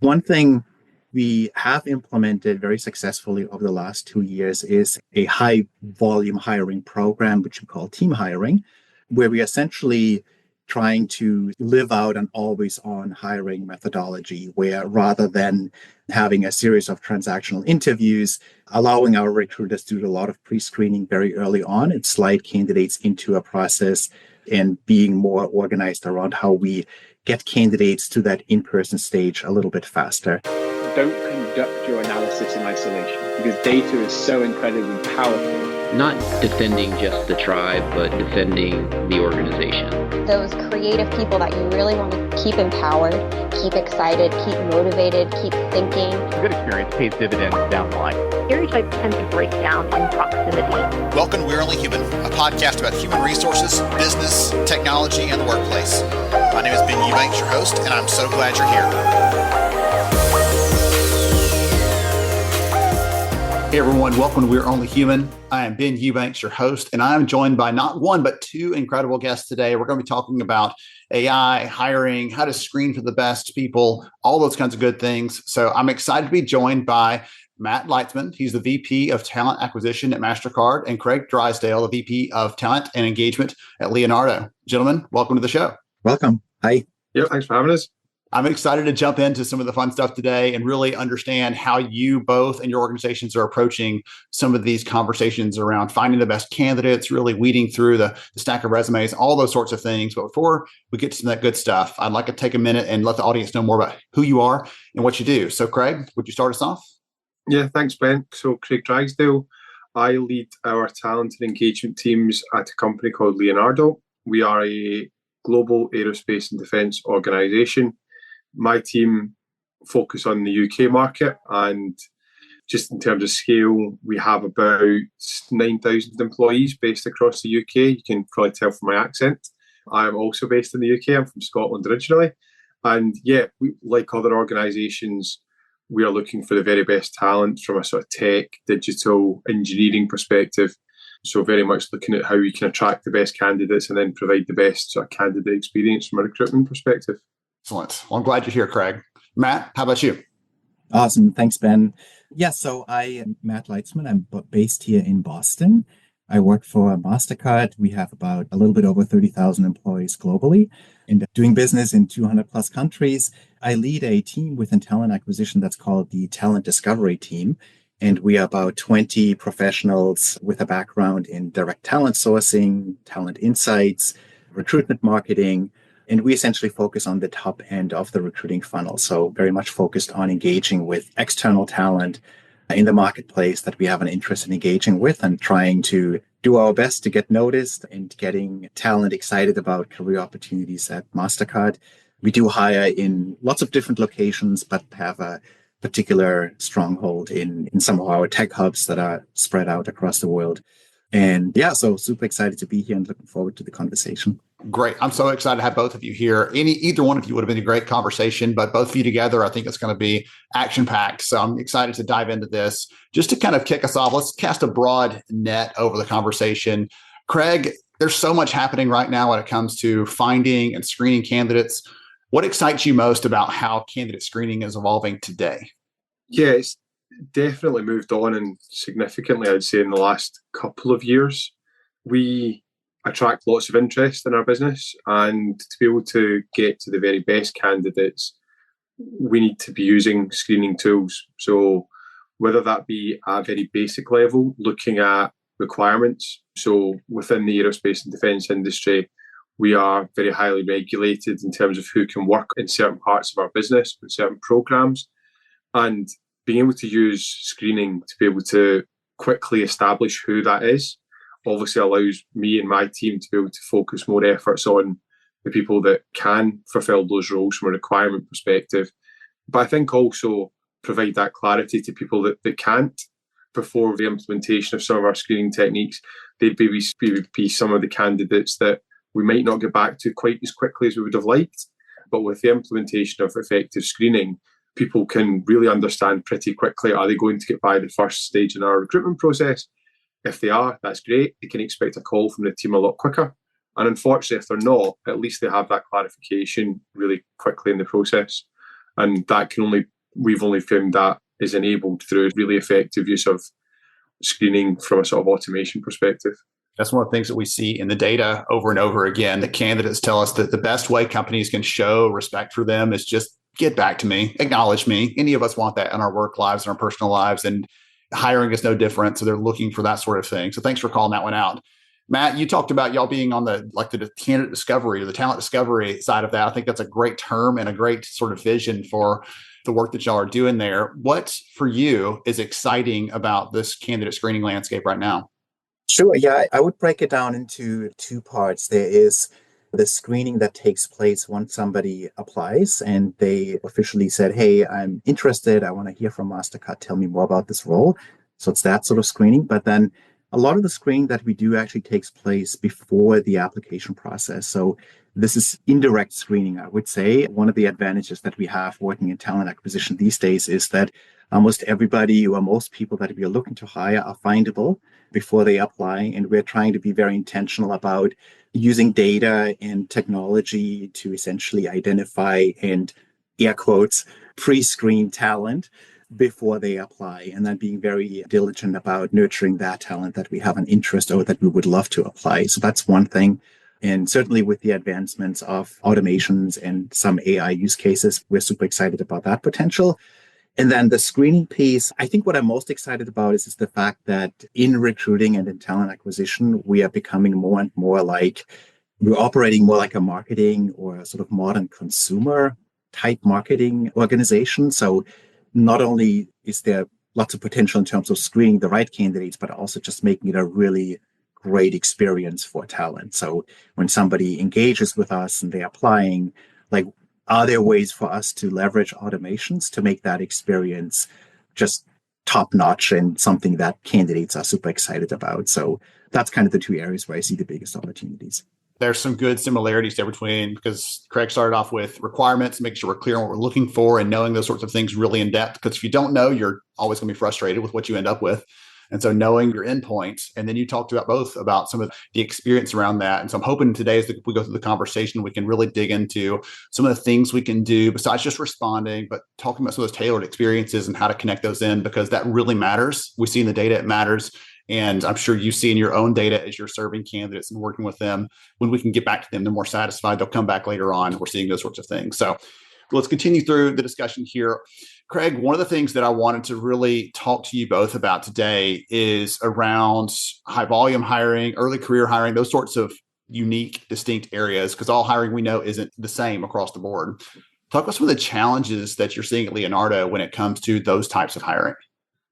One thing we have implemented very successfully over the last 2 years is a high volume hiring program, which we call team hiring, where we essentially trying to live out an always on hiring methodology, where rather than having a series of transactional interviews, allowing our recruiters to do a lot of pre-screening very early on and slide candidates into a process and being more organized around how we get candidates to that in-person stage a little bit faster. Don't conduct your analysis in isolation because data is so incredibly powerful. Not defending just the tribe, but defending the organization. Those creative people that you really want to keep empowered, keep excited, keep motivated, keep thinking. A good experience pays dividends down the line. Stereotypes tend to break down in proximity. Welcome to We're Only Human, a podcast about human resources, business, technology, and the workplace. My name is Ben Eubanks, your host, and I'm so glad you're here. Hey everyone, welcome to We're Only Human. I am Ben Eubanks, your host, and I'm joined by not one, but two incredible guests today. We're going to be talking about AI, hiring, how to screen for the best people, all those kinds of good things. So I'm excited to be joined by Matt Leitzman. He's the VP of Talent Acquisition at Mastercard, and Craig Drysdale, the VP of Talent and Engagement at Leonardo. Gentlemen, welcome to the show. Welcome. Hi. Yeah, thanks for having us. I'm excited to jump into some of the fun stuff today and really understand how you both and your organizations are approaching some of these conversations around finding the best candidates, really weeding through the stack of resumes, all those sorts of things. But before we get to some of that good stuff, I'd like to take a minute and let the audience know more about who you are and what you do. So Craig, would you start us off? Yeah, thanks, Ben. So Craig Drysdale, I lead our talent and engagement teams at a company called Leonardo. We are a global aerospace and defence organisation. My team focus on the UK market, and just in terms of scale, we have about 9,000 employees based across the UK. You can probably tell from my accent. I'm also based in the UK. I'm from Scotland originally. And yeah, like other organisations, we are looking for the very best talent from a sort of tech, digital, engineering perspective. So very much looking at how we can attract the best candidates and then provide the best sort of candidate experience from a recruitment perspective. Excellent. Well, I'm glad you're here, Craig. Matt, how about you? Awesome. Thanks, Ben. Yeah, so I am Matt Leitzman. I'm based here in Boston. I work for Mastercard. We have about a little bit over 30,000 employees globally and doing business in 200 plus countries. I lead a team within talent acquisition that's called the Talent Discovery Team. And we are about 20 professionals with a background in direct talent sourcing, talent insights, recruitment marketing. And we essentially focus on the top end of the recruiting funnel. So very much focused on engaging with external talent in the marketplace that we have an interest in engaging with and trying to do our best to get noticed and getting talent excited about career opportunities at Mastercard. We do hire in lots of different locations, but have a particular stronghold in some of our tech hubs that are spread out across the world. And yeah, so super excited to be here and looking forward to the conversation. Great. I'm so excited to have both of you here. Either one of you would have been a great conversation, but both of you together, I think it's going to be action-packed. So I'm excited to dive into this. Just to kind of kick us off, let's cast a broad net over the conversation. Craig, there's so much happening right now when it comes to finding and screening candidates. What excites you most about how candidate screening is evolving today? Yeah, it's definitely moved on, and significantly, I'd say, in the last couple of years. We attract lots of interest in our business, and to be able to get to the very best candidates, we need to be using screening tools. So whether that be at a very basic level, looking at requirements. So within the aerospace and defence industry, we are very highly regulated in terms of who can work in certain parts of our business, in certain programs. And being able to use screening to be able to quickly establish who that is obviously allows me and my team to be able to focus more efforts on the people that can fulfill those roles from a requirement perspective. But I think also provide that clarity to people that can't. Before the implementation of some of our screening techniques, they'd be some of the candidates that we might not get back to quite as quickly as we would have liked. But with the implementation of effective screening, people can really understand pretty quickly, are they going to get by the first stage in our recruitment process? If they are, that's great. They can expect a call from the team a lot quicker. And unfortunately, if they're not, at least they have that clarification really quickly in the process. And that can only we've only found that is enabled through really effective use of screening from a sort of automation perspective. That's one of the things that we see in the data over and over again, that candidates tell us that the best way companies can show respect for them is just get back to me, acknowledge me. Any of us want that in our work lives and our personal lives, and hiring is no different. So they're looking for that sort of thing. So thanks for calling that one out. Matt, you talked about y'all being on the candidate discovery or the talent discovery side of that. I think that's a great term and a great sort of vision for the work that y'all are doing there. What for you is exciting about this candidate screening landscape right now? Sure. Yeah, I would break it down into two parts. There is the screening that takes place once somebody applies and they officially said, hey, I'm interested. I want to hear from Mastercard. Tell me more about this role. So it's that sort of screening. But then a lot of the screening that we do actually takes place before the application process. So this is indirect screening, I would say. One of the advantages that we have working in talent acquisition these days is that almost everybody or most people that we are looking to hire are findable before they apply. And we're trying to be very intentional about using data and technology to essentially identify and, air quotes, pre-screen talent before they apply, and then being very diligent about nurturing that talent that we have an interest or that we would love to apply. So that's one thing. And certainly with the advancements of automations and some AI use cases, we're super excited about that potential. And then the screening piece, I think what I'm most excited about is the fact that in recruiting and in talent acquisition, we are becoming more and more like, we're operating more like a marketing or a sort of modern consumer type marketing organization. So not only is there lots of potential in terms of screening the right candidates, but also just making it a really great experience for talent. So when somebody engages with us and they're applying, like, are there ways for us to leverage automations to make that experience just top notch and something that candidates are super excited about? So that's kind of the two areas where I see the biggest opportunities. There's some good similarities there between, because Craig started off with requirements, making sure we're clear on what we're looking for and knowing those sorts of things really in depth. Because if you don't know, you're always going to be frustrated with what you end up with. And so knowing your endpoints, and then you talked about both about some of the experience around that. And so I'm hoping today, as we go through the conversation, we can really dig into some of the things we can do besides just responding, but talking about some of those tailored experiences and how to connect those in, because that really matters. We see in the data, it matters. And I'm sure you see in your own data as you're serving candidates and working with them, when we can get back to them, they're more satisfied. They'll come back later on. We're seeing those sorts of things. So let's continue through the discussion here. Craig, one of the things that I wanted to really talk to you both about today is around high volume hiring, early career hiring, those sorts of unique, distinct areas, because all hiring we know isn't the same across the board. Talk about some of the challenges that you're seeing at Leonardo when it comes to those types of hiring.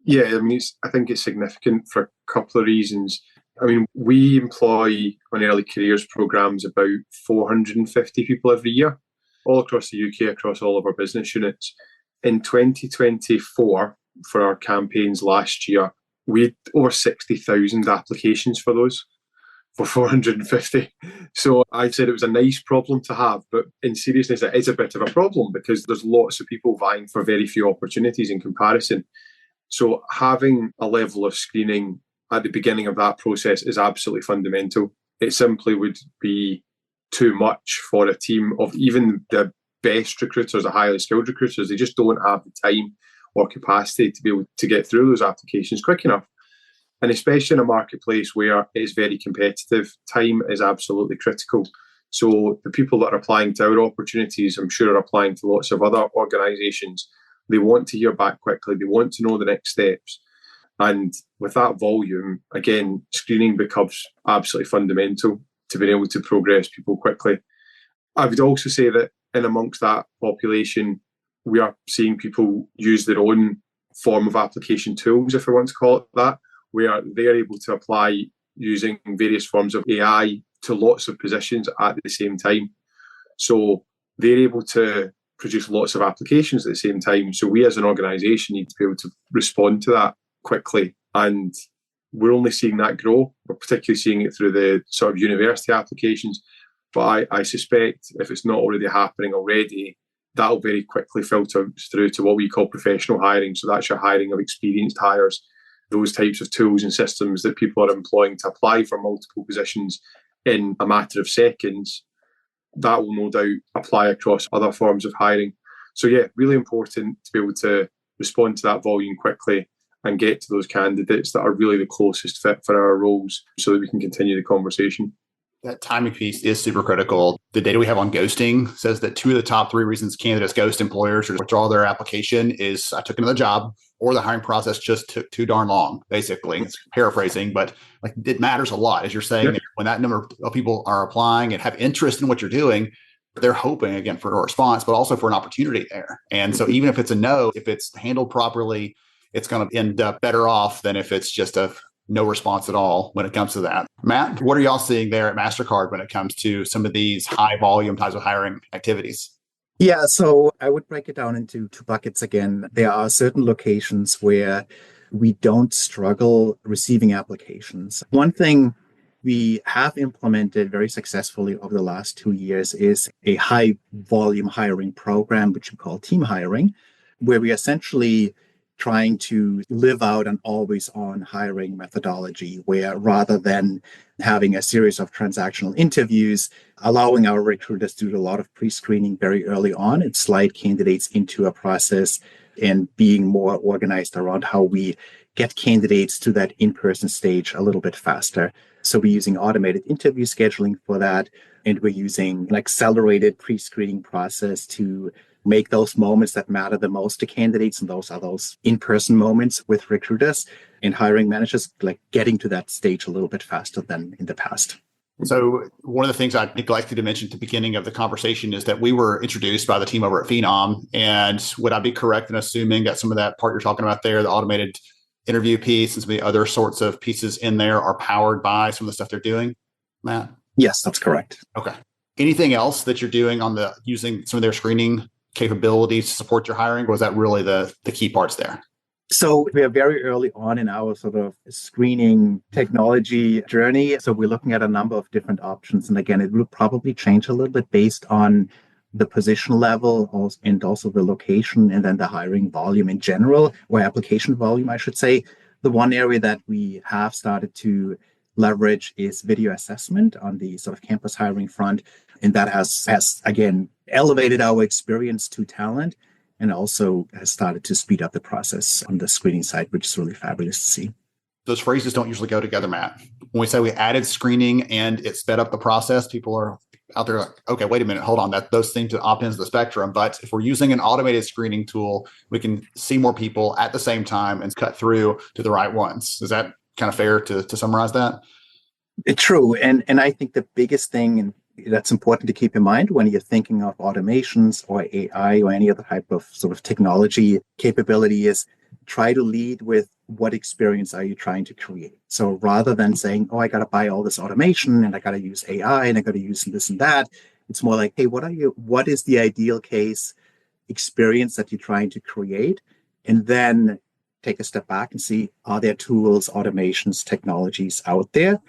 Yeah, I mean, I think it's significant for a couple of reasons. I mean, we employ on early careers programs about 450 people every year, all across the UK, across all of our business units. In 2024, for our campaigns last year, we had over 60,000 applications for those, for 450. So I said it was a nice problem to have, but in seriousness, it is a bit of a problem because there's lots of people vying for very few opportunities in comparison. So having a level of screening at the beginning of that process is absolutely fundamental. It simply would be too much for a team of even the best recruiters, the highly skilled recruiters. They just don't have the time or capacity to be able to get through those applications quick enough. And especially in a marketplace where it is very competitive, time is absolutely critical. So the people that are applying to our opportunities, I'm sure, are applying to lots of other organisations. They want to hear back quickly. They want to know the next steps. And with that volume, again, screening becomes absolutely fundamental to being able to progress people quickly. I would also say that in amongst that population, we are seeing people use their own form of application tools, if I want to call it that, where they are able to apply using various forms of AI to lots of positions at the same time. So they're able to produce lots of applications at the same time. So we as an organisation need to be able to respond to that quickly. And we're only seeing that grow. We're particularly seeing it through the sort of university applications. But I suspect if it's not already happening already, that'll very quickly filter through to what we call professional hiring. So that's your hiring of experienced hires, those types of tools and systems that people are employing to apply for multiple positions in a matter of seconds. That will no doubt apply across other forms of hiring. So yeah, really important to be able to respond to that volume quickly and get to those candidates that are really the closest fit for our roles so that we can continue the conversation. That timing piece is super critical. The data we have on ghosting says that 2 of the top 3 reasons candidates ghost employers or withdraw their application is I took another job or the hiring process just took too darn long, basically. It's paraphrasing, but like it matters a lot. As you're saying, when that number of people are applying and have interest in what you're doing, they're hoping again for a response, but also for an opportunity there. And so even if it's a no, if it's handled properly, it's going to end up better off than if it's just a no response at all when it comes to that. Matt, what are y'all seeing there at Mastercard when it comes to some of these high volume types of hiring activities? Yeah, so I would break it down into 2 buckets again. There are certain locations where we don't struggle receiving applications. One thing we have implemented very successfully over the last 2 years is a high volume hiring program, which we call team hiring, where we essentially trying to live out an always on hiring methodology where rather than having a series of transactional interviews, allowing our recruiters to do a lot of pre-screening very early on and slide candidates into a process and being more organized around how we get candidates to that in-person stage a little bit faster. So we're using automated interview scheduling for that. And we're using an accelerated pre-screening process to make those moments that matter the most to candidates. And those are those in-person moments with recruiters and hiring managers, like getting to that stage a little bit faster than in the past. So one of the things I neglected to mention at the beginning of the conversation is that we were introduced by the team over at Phenom. And would I be correct in assuming that some of that part you're talking about there, the automated interview piece and some of the other sorts of pieces in there are powered by some of the stuff they're doing, Matt? Yes, that's correct. Okay. Anything else that you're doing on the using some of their screening capabilities to support your hiring? Or was that really the key parts there? So we are very early on in our sort of screening technology journey. So we're looking at a number of different options. And again, it will probably change a little bit based on the position level and also the location and then the hiring volume in general, or application volume, I should say. The one area that we have started to leverage is video assessment on the sort of campus hiring front. And that has again, elevated our experience to talent and also has started to speed up the process on the screening side, which is really fabulous to see. Those phrases don't usually go together, Matt. When we say we added screening and it sped up the process, people are out there like, okay, wait a minute, hold on. Those things to opt into the spectrum. But if we're using an automated screening tool, we can see more people at the same time and cut through to the right ones. Is that kind of fair to summarize that? True. And I think the biggest thing that's important to keep in mind when you're thinking of automations or AI or any other type of sort of technology capability is try to lead with what experience are you trying to create. So rather than saying, oh, I got to buy all this automation and I got to use AI and I got to use this and that, it's more like, hey, what is the ideal case experience that you're trying to create? And then take a step back and see, are there tools, automations, technologies out there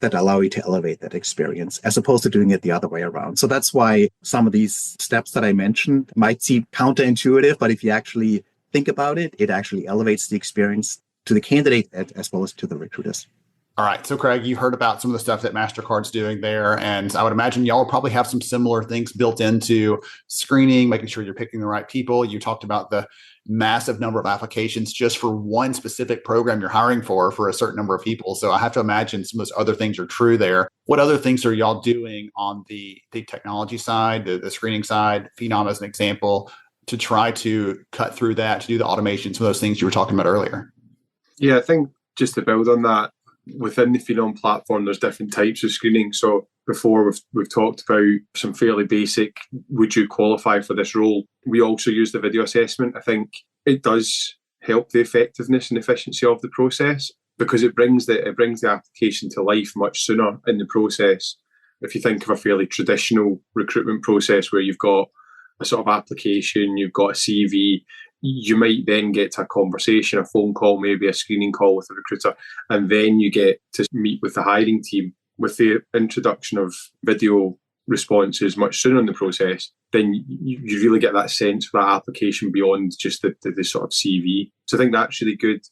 that allow you to elevate that experience as opposed to doing it the other way around. So that's why some of these steps that I mentioned might seem counterintuitive, but if you actually think about it, it actually elevates the experience to the candidate as well as to the recruiters. All right. So Craig, you heard about some of the stuff that Mastercard's doing there. And I would imagine y'all will probably have some similar things built into screening, making sure you're picking the right people. You talked about the massive number of applications just for one specific program you're hiring for a certain number of people. So I have to imagine some of those other things are true there. What other things are y'all doing on the technology side, the screening side, Phenom as an example, to try to cut through that, to do the automation, some of those things you were talking about earlier? Yeah, I think just to build on that, within the Phenom platform, there's different types of screening. So before we've talked about some fairly basic, would you qualify for this role? We also use the video assessment. I think it does help the effectiveness and efficiency of the process because it brings the application to life much sooner in the process. If you think of a fairly traditional recruitment process where you've got a sort of application, you've got a CV, you might then get to a conversation, a phone call, maybe a screening call with a recruiter, and then you get to meet with the hiring team. With the introduction of video responses much sooner in the process, then you really get that sense for that application beyond just the sort of CV. So I think that's really good.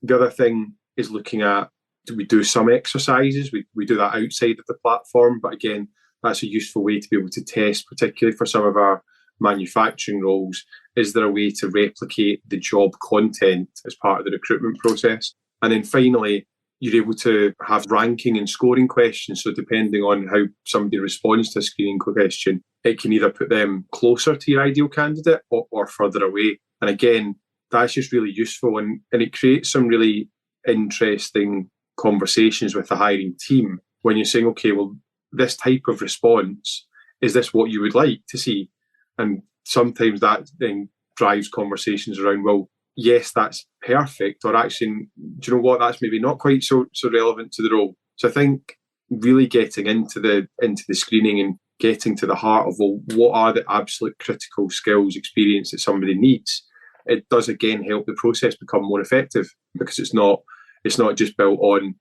The other thing is looking at, we do some exercises. We do that outside of the platform, but again, that's a useful way to be able to test, particularly for some of our manufacturing roles, is there a way to replicate the job content as part of the recruitment process? And then finally, you're able to have ranking and scoring questions. So depending on how somebody responds to a screening question, it can either put them closer to your ideal candidate or further away. And again, that's just really useful, and it creates some really interesting conversations with the hiring team when you're saying, okay, well, this type of response, is this what you would like to see? And sometimes that then drives conversations around, well, yes, that's perfect, or actually, do you know what, that's maybe not quite so relevant to the role. So I think really getting into the screening and getting to the heart of, well, what are the absolute critical skills, experience that somebody needs, it does again help the process become more effective, because it's not just built on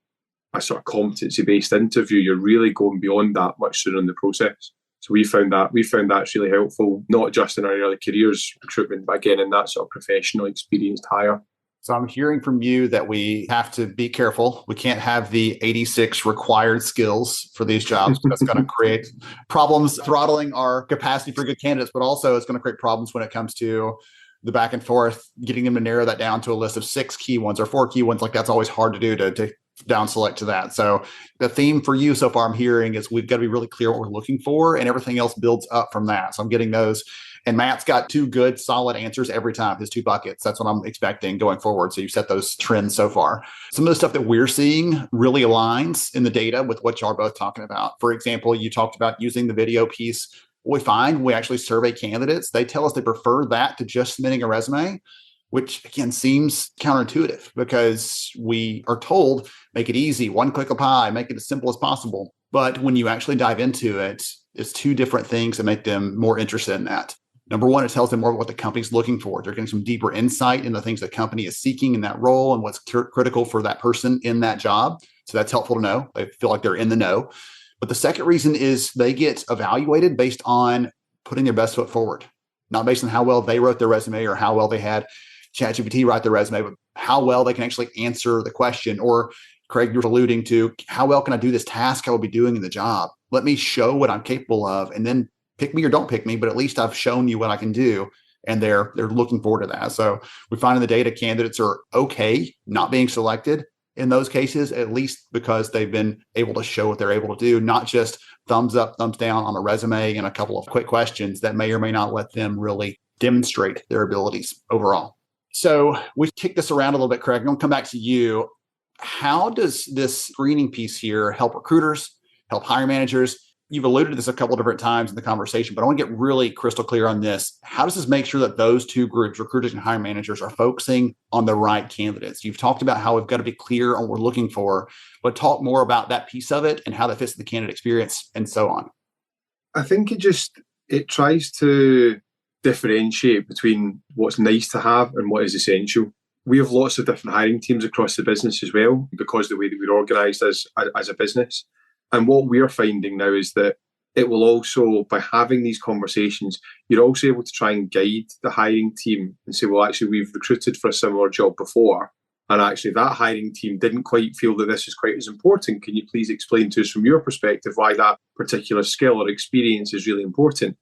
a sort of competency-based interview. You're really going beyond that much sooner in the process. So we found that's really helpful, not just in our early careers recruitment, but again in that sort of professional experienced hire. So I'm hearing from you that we have to be careful. We can't have the 86 required skills for these jobs. That's going to create problems, throttling our capacity for good candidates, but also it's going to create problems when it comes to the back and forth, getting them to narrow that down to a list of 6 key ones or 4 key ones. Like that's always hard to do, to down select to that. So the theme for you so far I'm hearing is we've got to be really clear what we're looking for, and everything else builds up from that. So I'm getting those. And Matt's got 2 good, solid answers every time, his 2 buckets. That's what I'm expecting going forward. So you've set those trends so far. Some of the stuff that we're seeing really aligns in the data with what y'all are both talking about. For example, you talked about using the video piece. What we find when we actually survey candidates, they tell us they prefer that to just submitting a resume, which again seems counterintuitive, because we are told, make it easy, one click apply, make it as simple as possible. But when you actually dive into it, it's 2 different things that make them more interested in that. Number one, it tells them more about what the company's looking for. They're getting some deeper insight into the things the company is seeking in that role and what's critical for that person in that job. So that's helpful to know. They feel like they're in the know. But the second reason is they get evaluated based on putting their best foot forward, not based on how well they wrote their resume or how well they had ChatGPT write their resume, but how well they can actually answer the question. Or Craig, you're alluding to, how well can I do this task I will be doing in the job? Let me show what I'm capable of, and then pick me or don't pick me, but at least I've shown you what I can do. And they're looking forward to that. So we find in the data candidates are okay not being selected in those cases, at least because they've been able to show what they're able to do, not just thumbs up, thumbs down on a resume and a couple of quick questions that may or may not let them really demonstrate their abilities overall. So we've kicked this around a little bit, Craig. I'm going to come back to you. How does this screening piece here help recruiters, help hiring managers? You've alluded to this a couple of different times in the conversation, but I want to get really crystal clear on this. How does this make sure that those 2 groups, recruiters and hiring managers, are focusing on the right candidates? You've talked about how we've got to be clear on what we're looking for, but talk more about that piece of it and how that fits the candidate experience and so on. I think it tries to differentiate between what's nice to have and what is essential. We have lots of different hiring teams across the business as well, because of the way that we're organised as a business. And what we're finding now is that it will also, by having these conversations, you're also able to try and guide the hiring team and say, well, actually, we've recruited for a similar job before, and actually that hiring team didn't quite feel that this is quite as important. Can you please explain to us from your perspective why that particular skill or experience is really important?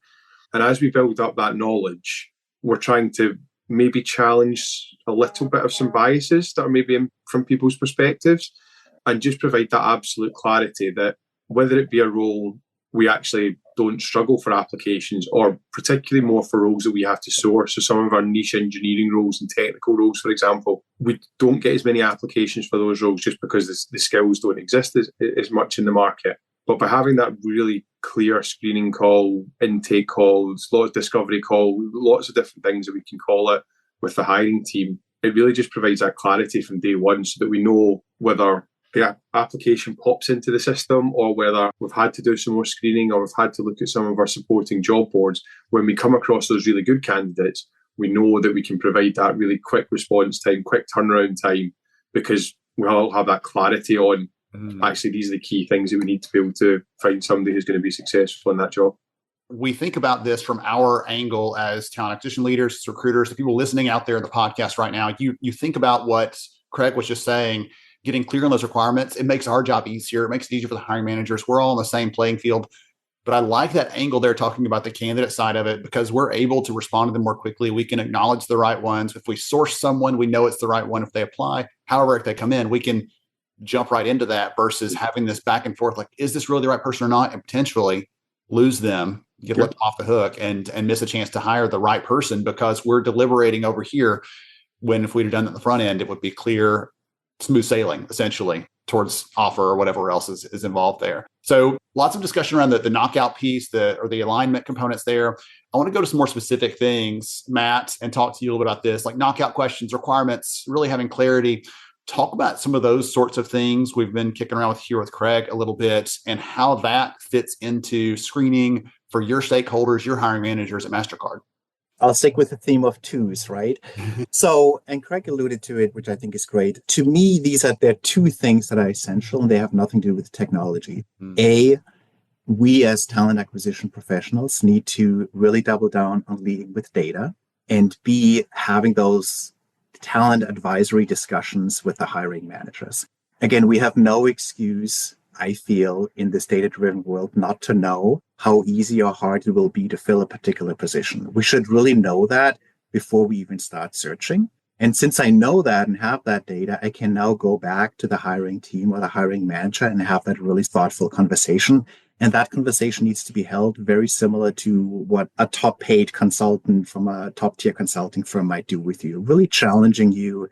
And as we build up that knowledge, we're trying to maybe challenge a little bit of some biases that are maybe from people's perspectives, and just provide that absolute clarity that whether it be a role we actually don't struggle for applications, or particularly more for roles that we have to source. So some of our niche engineering roles and technical roles, for example, we don't get as many applications for those roles just because the skills don't exist as much in the market. But by having that really clear screening call, intake calls, lots of discovery call, lots of different things that we can call it with the hiring team, it really just provides that clarity from day one, so that we know whether the application pops into the system or whether we've had to do some more screening or we've had to look at some of our supporting job boards. When we come across those really good candidates, we know that we can provide that really quick response time, quick turnaround time, because we all have that clarity on actually these are the key things that we need to be able to find somebody who's going to be successful in that job. We think about this from our angle as talent acquisition leaders, recruiters, the people listening out there in the podcast right now. You think about what Craig was just saying, getting clear on those requirements. It makes our job easier. It makes it easier for the hiring managers. We're all on the same playing field. But I like that angle there talking about the candidate side of it because we're able to respond to them more quickly. We can acknowledge the right ones. If we source someone, we know it's the right one. If they apply, however, if they come in, we can jump right into that versus having this back and forth. Like, is this really the right person or not? And potentially lose them, get left off the hook and miss a chance to hire the right person because we're deliberating over here. When if we'd have done that in the front end, it would be clear, smooth sailing, essentially, towards offer or whatever else is involved there. So lots of discussion around the knockout piece, or the alignment components there. I want to go to some more specific things, Matt, and talk to you a little bit about this, like knockout questions, requirements, really having clarity. Talk about some of those sorts of things we've been kicking around with here with Craig a little bit and how that fits into screening for your stakeholders, your hiring managers at Mastercard. I'll stick with the theme of twos, right? So, and Craig alluded to it, which I think is great. To me, there are two things that are essential and they have nothing to do with technology. A, we as talent acquisition professionals need to really double down on leading with data, and B, having those talent advisory discussions with the hiring managers. Again, we have no excuse, I feel, in this data-driven world not to know how easy or hard it will be to fill a particular position. We should really know that before we even start searching. And since I know that and have that data, I can now go back to the hiring team or the hiring manager and have that really thoughtful conversation. And that conversation needs to be held very similar to what a top paid consultant from a top tier consulting firm might do with you, really challenging you,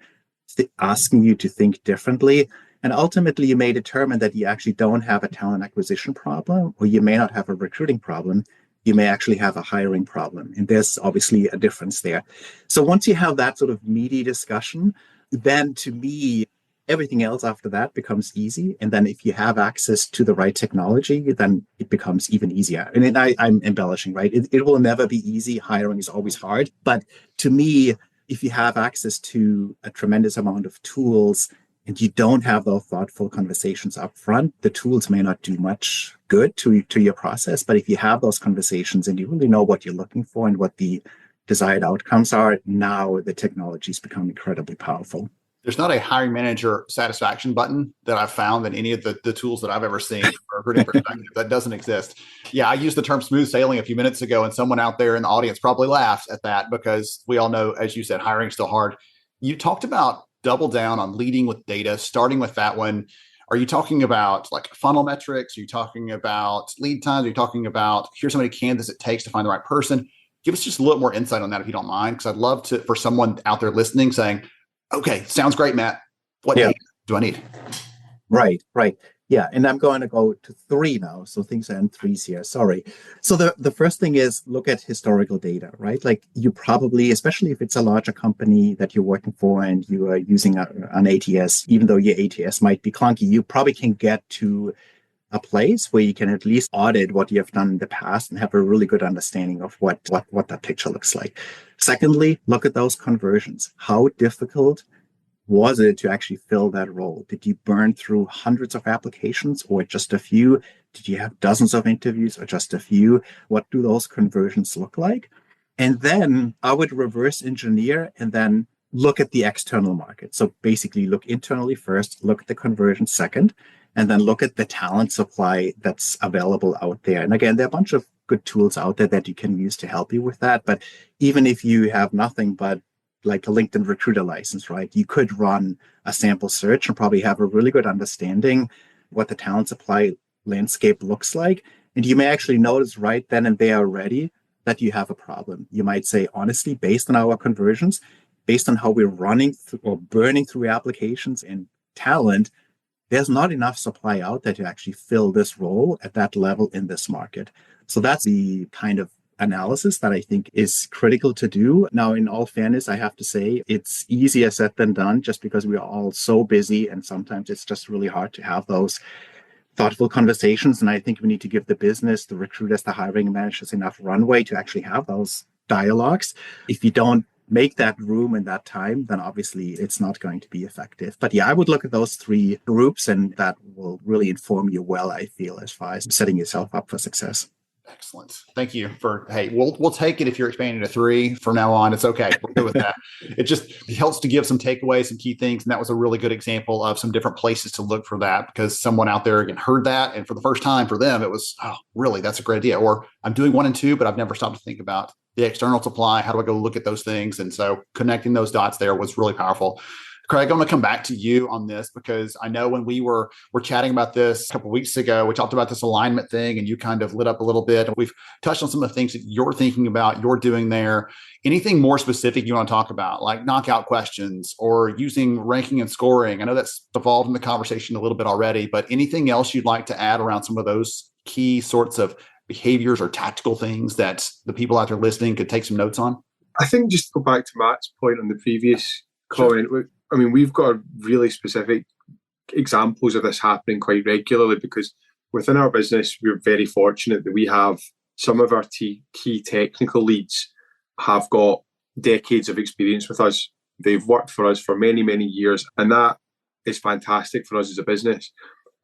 asking you to think differently. And ultimately, you may determine that you actually don't have a talent acquisition problem, or you may not have a recruiting problem. You may actually have a hiring problem. And there's obviously a difference there. So once you have that sort of meaty discussion, then to me, everything else after that becomes easy. And then if you have access to the right technology, then it becomes even easier. And I'm embellishing, right? It will never be easy. Hiring is always hard. But to me, if you have access to a tremendous amount of tools and you don't have those thoughtful conversations up front, the tools may not do much good to your process. But if you have those conversations and you really know what you're looking for and what the desired outcomes are, now the technologies become incredibly powerful. There's not a hiring manager satisfaction button that I've found in any of the tools that I've ever seen from a recruiting perspective. That doesn't exist. Yeah, I used the term smooth sailing a few minutes ago, and someone out there in the audience probably laughed at that because we all know, as you said, hiring is still hard. You talked about double down on leading with data, starting with that one. Are you talking about like funnel metrics? Are you talking about lead times? Are you talking about here's how many candidates it takes to find the right person? Give us just a little more insight on that if you don't mind, because I'd love for someone out there listening saying, okay, sounds great, Matt. What data do I need? Right. Yeah, and I'm going to go to 3 now. So things are in threes here. Sorry. So the first thing is look at historical data, right? Like you probably, especially if it's a larger company that you're working for and you are using an ATS, even though your ATS might be clunky, you probably can get to a place where you can at least audit what you have done in the past and have a really good understanding of what that picture looks like. Secondly, look at those conversions. How difficult was it to actually fill that role? Did you burn through hundreds of applications or just a few? Did you have dozens of interviews or just a few? What do those conversions look like? And then I would reverse engineer and then look at the external market. So basically look internally first, look at the conversion second, and then look at the talent supply that's available out there. And again, there are a bunch of good tools out there that you can use to help you with that. But even if you have nothing but like a LinkedIn recruiter license, right? You could run a sample search and probably have a really good understanding what the talent supply landscape looks like. And you may actually notice right then and there already that you have a problem. You might say, honestly, based on our conversions, based on how we're running through or burning through applications and talent, there's not enough supply out there to actually fill this role at that level in this market. So that's the kind of analysis that I think is critical to do. Now, in all fairness, I have to say it's easier said than done just because we are all so busy and sometimes it's just really hard to have those thoughtful conversations. And I think we need to give the business, the recruiters, the hiring managers enough runway to actually have those dialogues. If you don't make that room and that time, then obviously it's not going to be effective. But yeah, I would look at those 3 groups and that will really inform you well, I feel, as far as setting yourself up for success. Excellent. Thank you for, hey, we'll take it if you're expanding to 3 from now on. It's okay. We're good with that. It just helps to give some takeaways, some key things. And that was a really good example of some different places to look for that, because someone out there again heard that. And for the first time for them, it was, oh, really, that's a great idea. Or I'm doing 1 and 2, but I've never stopped to think about the external supply. How do I go look at those things? And so connecting those dots there was really powerful. Craig, I'm going to come back to you on this, because I know when we were chatting about this a couple of weeks ago, we talked about this alignment thing and you kind of lit up a little bit. And we've touched on some of the things that you're thinking about, you're doing there. Anything more specific you want to talk about, like knockout questions or using ranking and scoring? I know that's evolved in the conversation a little bit already, but anything else you'd like to add around some of those key sorts of behaviors or tactical things that the people out there listening could take some notes on? I think just to go back to Matt's point on the previous comment, I mean, we've got really specific examples of this happening quite regularly, because within our business, we're very fortunate that we have some of our key technical leads have got decades of experience with us. They've worked for us for many, many years, and that is fantastic for us as a business.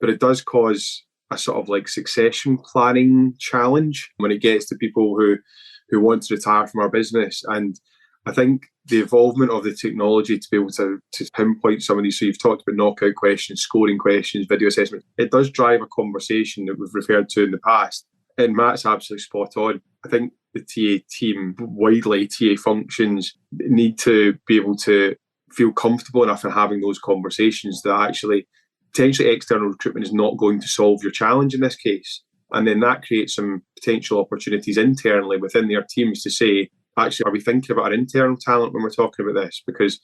But it does cause a sort of like succession planning challenge when it gets to people who want to retire from our business. And I think the involvement of the technology to be able to pinpoint some of these, so you've talked about knockout questions, scoring questions, video assessment, it does drive a conversation that we've referred to in the past. And Matt's absolutely spot on. I think the TA team, widely TA functions, need to be able to feel comfortable enough in having those conversations that actually potentially external recruitment is not going to solve your challenge in this case. And then that creates some potential opportunities internally within their teams to say, actually, are we thinking about our internal talent when we're talking about this? Because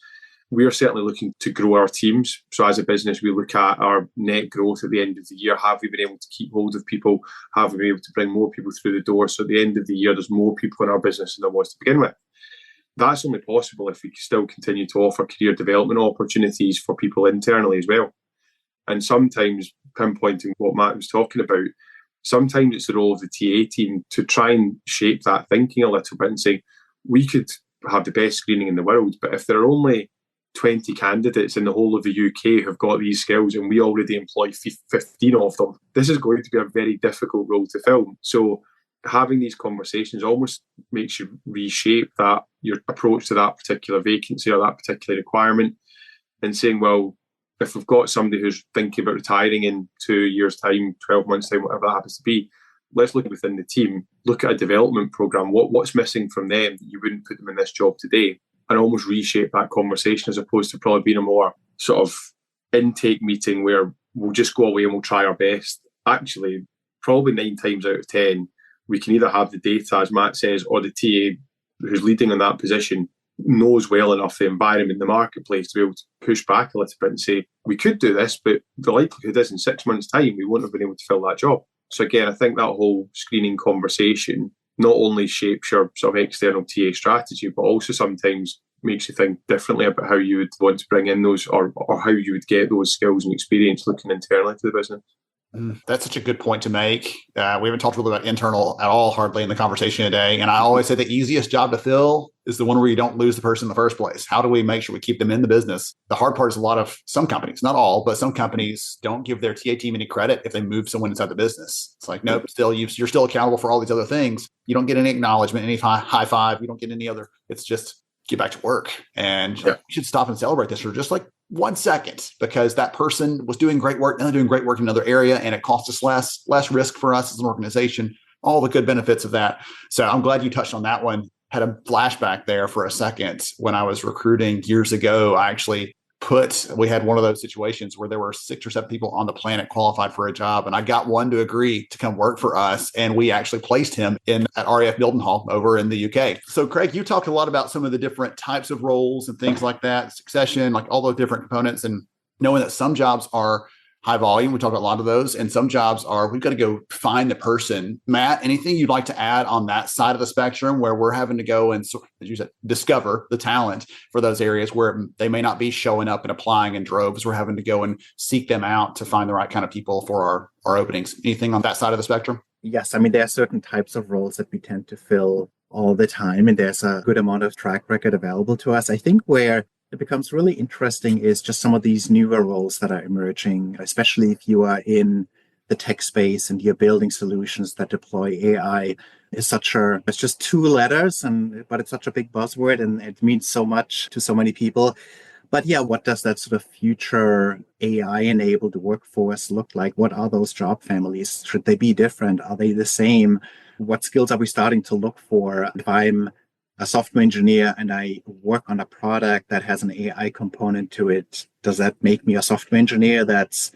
we are certainly looking to grow our teams. So as a business, we look at our net growth at the end of the year. Have we been able to keep hold of people? Have we been able to bring more people through the door? So at the end of the year, there's more people in our business than there was to begin with. That's only possible if we still continue to offer career development opportunities for people internally as well. And sometimes, pinpointing what Matt was talking about, sometimes it's the role of the TA team to try and shape that thinking a little bit and say, we could have the best screening in the world, but if there are only 20 candidates in the whole of the UK who've got these skills and we already employ 15 of them, this is going to be a very difficult role to fill. So having these conversations almost makes you reshape that your approach to that particular vacancy or that particular requirement, and saying, well, if we've got somebody who's thinking about retiring in 2 years' time, 12 months' time, whatever that happens to be, let's look within the team, look at a development program. What's missing from them that you wouldn't put them in this job today, and almost reshape that conversation, as opposed to probably being a more sort of intake meeting where we'll just go away and we'll try our best. Actually, probably 9 times out of 10, we can either have the data, as Matt says, or the TA who's leading in that position knows well enough the environment in the marketplace to be able to push back a little bit and say, we could do this, but the likelihood is in 6 months' time, we won't have been able to fill that job. So again, I think that whole screening conversation not only shapes your sort of external TA strategy, but also sometimes makes you think differently about how you would want to bring in those or how you would get those skills and experience looking internally to the business. That's such a good point to make. We haven't talked really about internal at all, hardly in the conversation today. And I always say the easiest job to fill is the one where you don't lose the person in the first place. How do we make sure we keep them in the business? The hard part is some companies, not all, but some companies don't give their TA team any credit if they move someone inside the business. It's like, nope, you're still accountable for all these other things. You don't get any acknowledgement, any high five. You don't get any other. It's just get back to work. And we should stop and celebrate this for just like 1 second, because that person was doing great work. Now they're doing great work in another area, and it costs us less risk for us as an organization, all the good benefits of that. So I'm glad you touched on that one. Had a flashback there for a second. When I was recruiting years ago, we had one of those situations where there were 6 or 7 people on the planet qualified for a job, and I got one to agree to come work for us, and we actually placed him at RAF Mildenhall over in the UK. So Craig, you talked a lot about some of the different types of roles and things like that, succession, like all those different components, and knowing that some jobs are high volume. We talk about a lot of those, and some jobs we've got to go find the person. Matt, anything you'd like to add on that side of the spectrum where we're having to go and, as you said, discover the talent for those areas where they may not be showing up and applying in droves? We're having to go and seek them out to find the right kind of people for our openings. Anything on that side of the spectrum? Yes. I mean, there are certain types of roles that we tend to fill all the time, and there's a good amount of track record available to us. I think where it becomes really interesting is just some of these newer roles that are emerging, especially if you are in the tech space and you're building solutions that deploy AI is it's just two letters, but it's such a big buzzword and it means so much to so many people. But yeah, what does that sort of future AI-enabled workforce look like? What are those job families? Should they be different? Are they the same? What skills are we starting to look for? If I'm a software engineer and I work on a product that has an AI component to it, does that make me a software engineer that's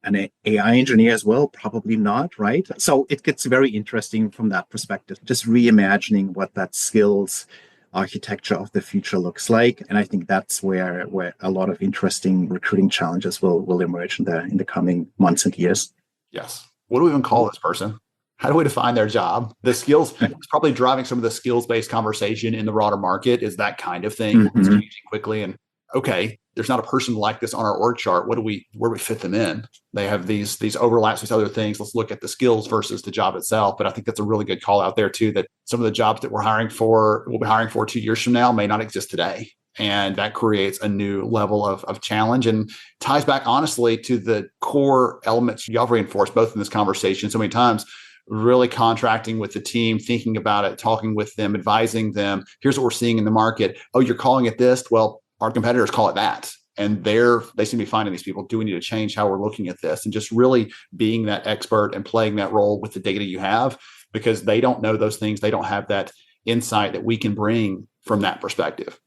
an AI engineer as well? Probably not, right? So it gets very interesting from that perspective, just reimagining what that skills architecture of the future looks like. And I think that's where a lot of interesting recruiting challenges will emerge in the coming months and years. Yes. What do we even call this person? How do we define their job? The skills, it's probably driving some of the skills-based conversation in the broader market is that kind of thing. Mm-hmm. It's changing quickly. And okay, there's not a person like this on our org chart. Where do we fit them in? They have these overlaps with other things. Let's look at the skills versus the job itself. But I think that's a really good call out there too, that some of the jobs that we'll be hiring for 2 years from now may not exist today. And that creates a new level of challenge and ties back honestly to the core elements y'all reinforced both in this conversation so many times. Really contracting with the team, thinking about it, talking with them, advising them. Here's what we're seeing in the market. Oh, you're calling it this? Well, our competitors call it that. And they seem to be finding these people. Do we need to change how we're looking at this? And just really being that expert and playing that role with the data you have, because they don't know those things. They don't have that insight that we can bring from that perspective.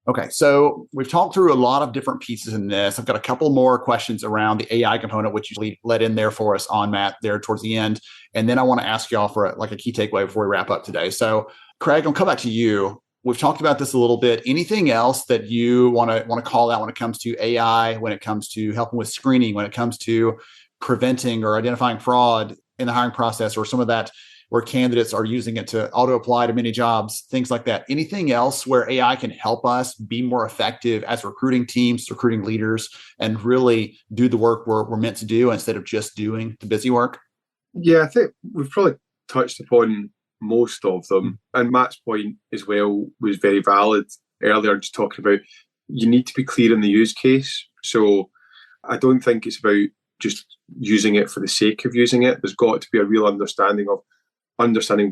Okay, so we've talked through a lot of different pieces in this. I've got a couple more questions around the AI component, which you let in there for us on Matt there towards the end. And then I want to ask y'all for a key takeaway before we wrap up today. So Craig, I'll come back to you. We've talked about this a little bit. Anything else that you want to call out when it comes to AI, when it comes to helping with screening, when it comes to preventing or identifying fraud in the hiring process, or some of that where candidates are using it to auto-apply to many jobs, things like that? Anything else where AI can help us be more effective as recruiting teams, recruiting leaders, and really do the work we're meant to do instead of just doing the busy work? Yeah, I think we've probably touched upon most of them. And Matt's point as well was very valid earlier, just talking about you need to be clear in the use case. So I don't think it's about just using it for the sake of using it. There's got to be a real understanding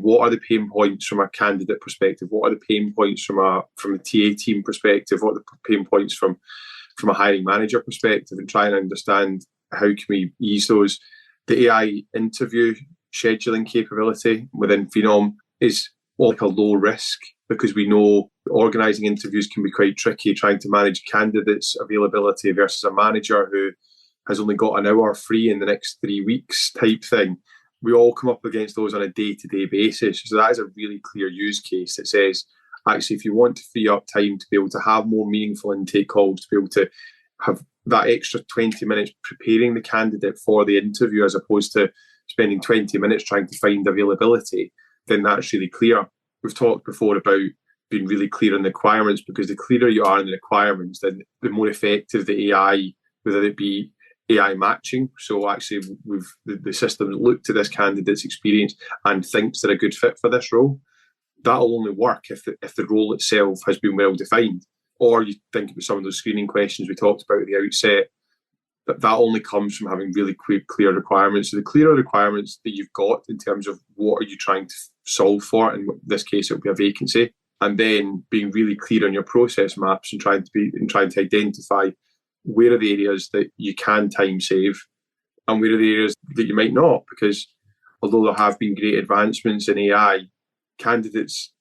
what are the pain points from a candidate perspective, what are the pain points from a TA team perspective, what are the pain points from a hiring manager perspective, and try and understand how can we ease those. The AI interview scheduling capability within Phenom is like a low risk, because we know organising interviews can be quite tricky, trying to manage candidates' availability versus a manager who has only got an hour free in the next 3 weeks type thing. We all come up against those on a day-to-day basis. So that is a really clear use case that says, actually, if you want to free up time to be able to have more meaningful intake calls, to be able to have that extra 20 minutes preparing the candidate for the interview as opposed to spending 20 minutes trying to find availability, then that's really clear. We've talked before about being really clear on the requirements, because the clearer you are in the requirements, then the more effective the AI, whether it be AI matching. So actually, the system looked to this candidate's experience and thinks they're a good fit for this role. That'll only work if the role itself has been well defined. Or you think about some of those screening questions we talked about at the outset. That only comes from having really clear requirements. So the clearer requirements that you've got in terms of what are you trying to solve for, in this case it will be a vacancy, and then being really clear on your process maps and trying to identify where are the areas that you can time save and where are the areas that you might not. Because although there have been great advancements in AI, candidates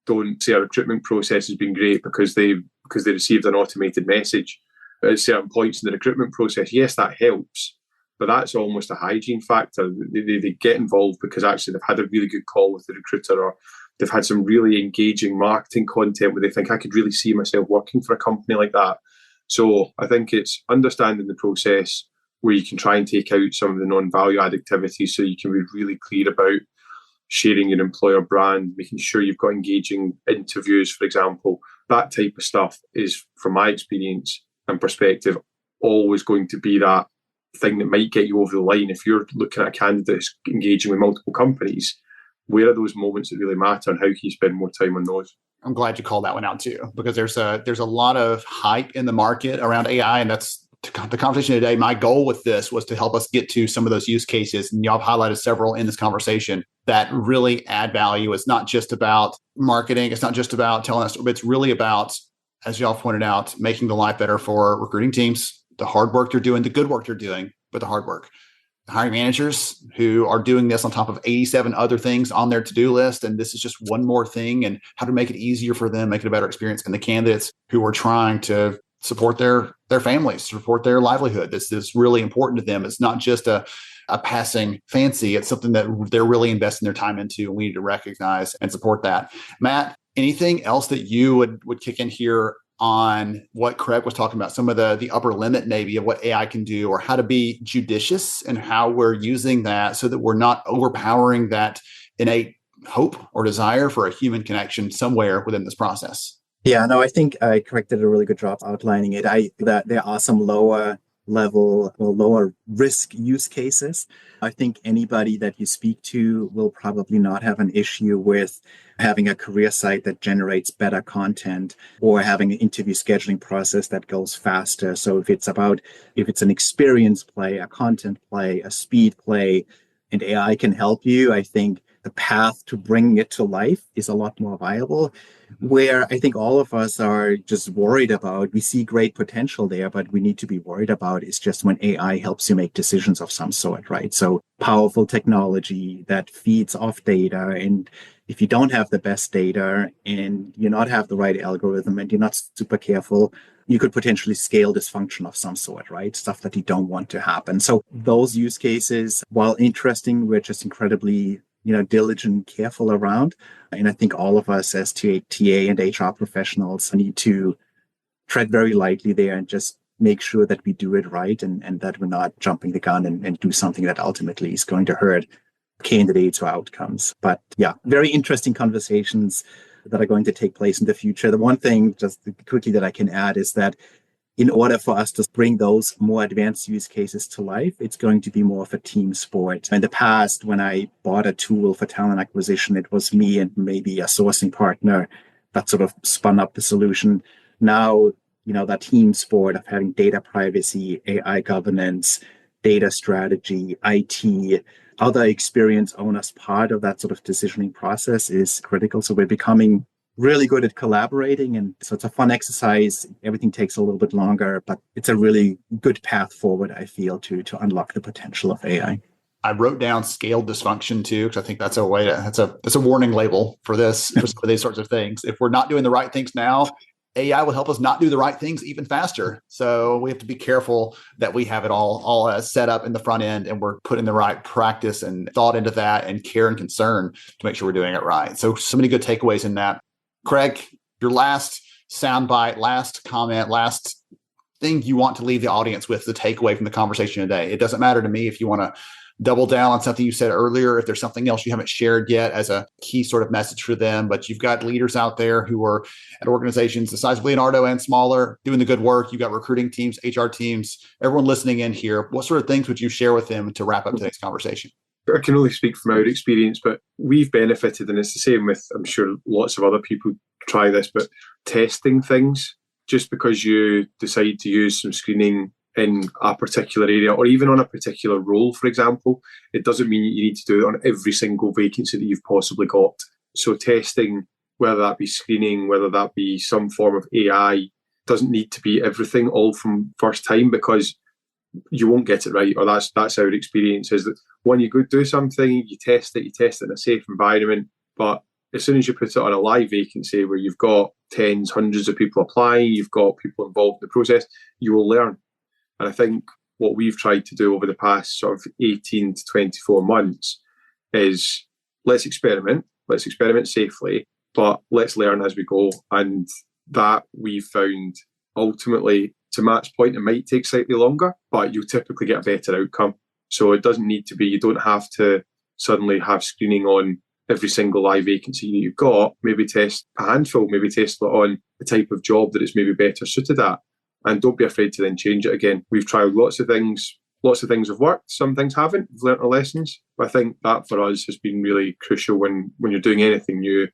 don't say a recruitment process has been great because they received an automated message at certain points in the recruitment process. Yes, that helps, but that's almost a hygiene factor. They get involved because actually they've had a really good call with the recruiter, or they've had some really engaging marketing content where they think, I could really see myself working for a company like that. So I think it's understanding the process where you can try and take out some of the non-value add activities, so you can be really clear about sharing your employer brand, making sure you've got engaging interviews, for example. That type of stuff is, from my experience and perspective, always going to be that thing that might get you over the line. If you're looking at a candidate who's engaging with multiple companies, where are those moments that really matter, and how can you spend more time on those? I'm glad you called that one out too, because there's a lot of hype in the market around AI, and that's the conversation today, my goal with this was to help us get to some of those use cases. And y'all have highlighted several in this conversation that really add value. It's not just about marketing. It's not just about telling us, but it's really about, as y'all pointed out, making the life better for recruiting teams, the hard work they're doing, the good work they're doing, but the hard work. Hiring managers who are doing this on top of 87 other things on their to-do list. And this is just one more thing, and how to make it easier for them, make it a better experience. And the candidates who are trying to support their families, support their livelihood. This is really important to them. It's not just a passing fancy. It's something that they're really investing their time into. And we need to recognize and support that. Matt, anything else that you would kick in here on what Craig was talking about, some of the upper limit maybe of what AI can do, or how to be judicious and how we're using that so that we're not overpowering that innate hope or desire for a human connection somewhere within this process? Yeah, no, I think Craig did a really good job outlining it. That there are some lower level or lower risk use cases. I think anybody that you speak to will probably not have an issue with having a career site that generates better content, or having an interview scheduling process that goes faster. So if it's an experience play, a content play, a speed play, and AI can help you, I think the path to bringing it to life is a lot more viable. Where I think all of us are just worried about, we see great potential there, but we need to be worried about is just when AI helps you make decisions of some sort, right? So powerful technology that feeds off data. And if you don't have the best data and you not have the right algorithm and you're not super careful, you could potentially scale dysfunction of some sort, right? Stuff that you don't want to happen. So those use cases, while interesting, we're just incredibly diligent and careful around. And I think all of us as TA and HR professionals need to tread very lightly there and just make sure that we do it right, and that we're not jumping the gun and do something that ultimately is going to hurt candidates or outcomes. But yeah, very interesting conversations that are going to take place in the future. The one thing just quickly that I can add is that in order for us to bring those more advanced use cases to life, it's going to be more of a team sport. In the past, when I bought a tool for talent acquisition, it was me and maybe a sourcing partner that sort of spun up the solution. Now, that team sport of having data privacy, AI governance, data strategy, IT, other experience owners part of that sort of decisioning process is critical. So we're becoming really good at collaborating. And so it's a fun exercise. Everything takes a little bit longer, but it's a really good path forward, I feel, to unlock the potential of AI. I wrote down scaled dysfunction too, because I think that's a warning label for this, for some of these sorts of things. If we're not doing the right things now, AI will help us not do the right things even faster. So we have to be careful that we have it all set up in the front end, and we're putting the right practice and thought into that, and care and concern to make sure we're doing it right. So many good takeaways in that. Craig, your last soundbite, last comment, last thing you want to leave the audience with, the takeaway from the conversation today. It doesn't matter to me if you want to double down on something you said earlier, if there's something else you haven't shared yet as a key sort of message for them, but you've got leaders out there who are at organizations the size of Leonardo and smaller, doing the good work. You've got recruiting teams, HR teams, everyone listening in here. What sort of things would you share with them to wrap up today's conversation? I can only speak from our experience, but we've benefited, and it's the same with, I'm sure lots of other people try this, but testing things. Just because you decide to use some screening in a particular area, or even on a particular role, for example, it doesn't mean you need to do it on every single vacancy that you've possibly got. So testing, whether that be screening, whether that be some form of AI, doesn't need to be everything all from first time, because you won't get it right, or that's our experience, is that when you go do something, you test it in a safe environment, but as soon as you put it on a live vacancy where you've got tens, hundreds of people applying, you've got people involved in the process, you will learn. And I think what we've tried to do over the past sort of 18 to 24 months is let's experiment safely, but let's learn as we go. And that we've found ultimately, to Matt's point, it might take slightly longer, but you'll typically get a better outcome. So it doesn't need to be, you don't have to suddenly have screening on every single live vacancy you've got. Maybe test a handful, maybe test it on the type of job that it's maybe better suited at. And don't be afraid to then change it again. We've tried lots of things have worked, some things haven't. We've learnt our lessons. But I think that for us has been really crucial when you're doing anything new.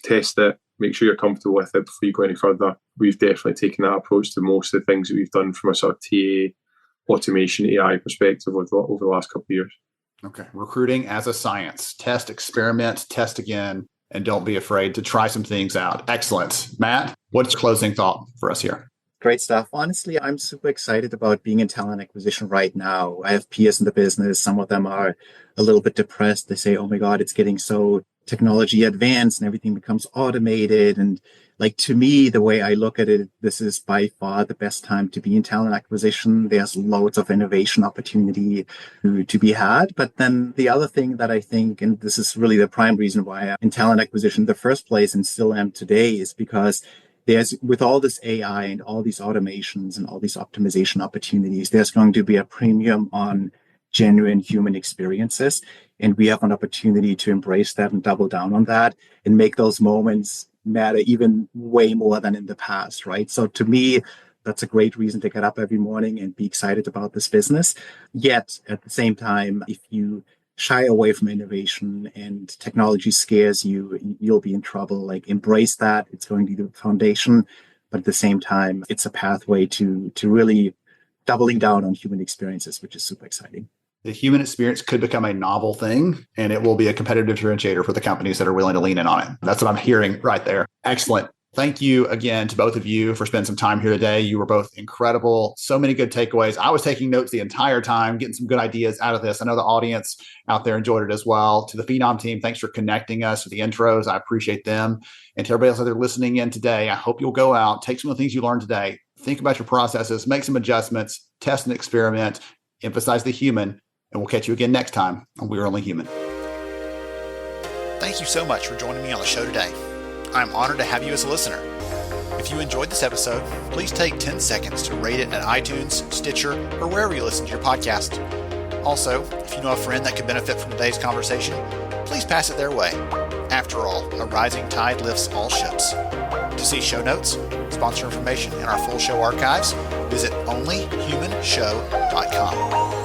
Test it, make sure you're comfortable with it before you go any further. We've definitely taken that approach to most of the things that we've done from a sort of TA, automation, AI perspective over the last couple of years. Okay. Recruiting as a science. Test, experiment, test again, and don't be afraid to try some things out. Excellent. Matt, what's your closing thought for us here? Great stuff. Honestly, I'm super excited about being in talent acquisition right now. I have peers in the business. Some of them are a little bit depressed. They say, oh my God, it's getting so technology advanced and everything becomes automated. And like, to me, the way I look at it, this is by far the best time to be in talent acquisition. There's loads of innovation opportunity to be had. But then the other thing that I think, and this is really the prime reason why I'm in talent acquisition in the first place and still am today, is because with all this AI and all these automations and all these optimization opportunities, there's going to be a premium on genuine human experiences. And we have an opportunity to embrace that and double down on that and make those moments matter even way more than in the past, right? So to me, that's a great reason to get up every morning and be excited about this business. Yet at the same time, if you shy away from innovation and technology scares you, you'll be in trouble. Like, embrace that. It's going to be the foundation. But at the same time, it's a pathway to really doubling down on human experiences, which is super exciting. The human experience could become a novel thing, and it will be a competitive differentiator for the companies that are willing to lean in on it. That's what I'm hearing right there. Excellent. Thank you again to both of you for spending some time here today. You were both incredible. So many good takeaways. I was taking notes the entire time, getting some good ideas out of this. I know the audience out there enjoyed it as well. To the Phenom team, thanks for connecting us with the intros. I appreciate them. And to everybody else out there listening in today, I hope you'll go out, take some of the things you learned today, think about your processes, make some adjustments, test and experiment, emphasize the human, and we'll catch you again next time on We're Only Human. Thank you so much for joining me on the show today. I'm honored to have you as a listener. If you enjoyed this episode, please take 10 seconds to rate it at iTunes, Stitcher, or wherever you listen to your podcast. Also, if you know a friend that could benefit from today's conversation, please pass it their way. After all, a rising tide lifts all ships. To see show notes, sponsor information, and our full show archives, visit onlyhumanshow.com.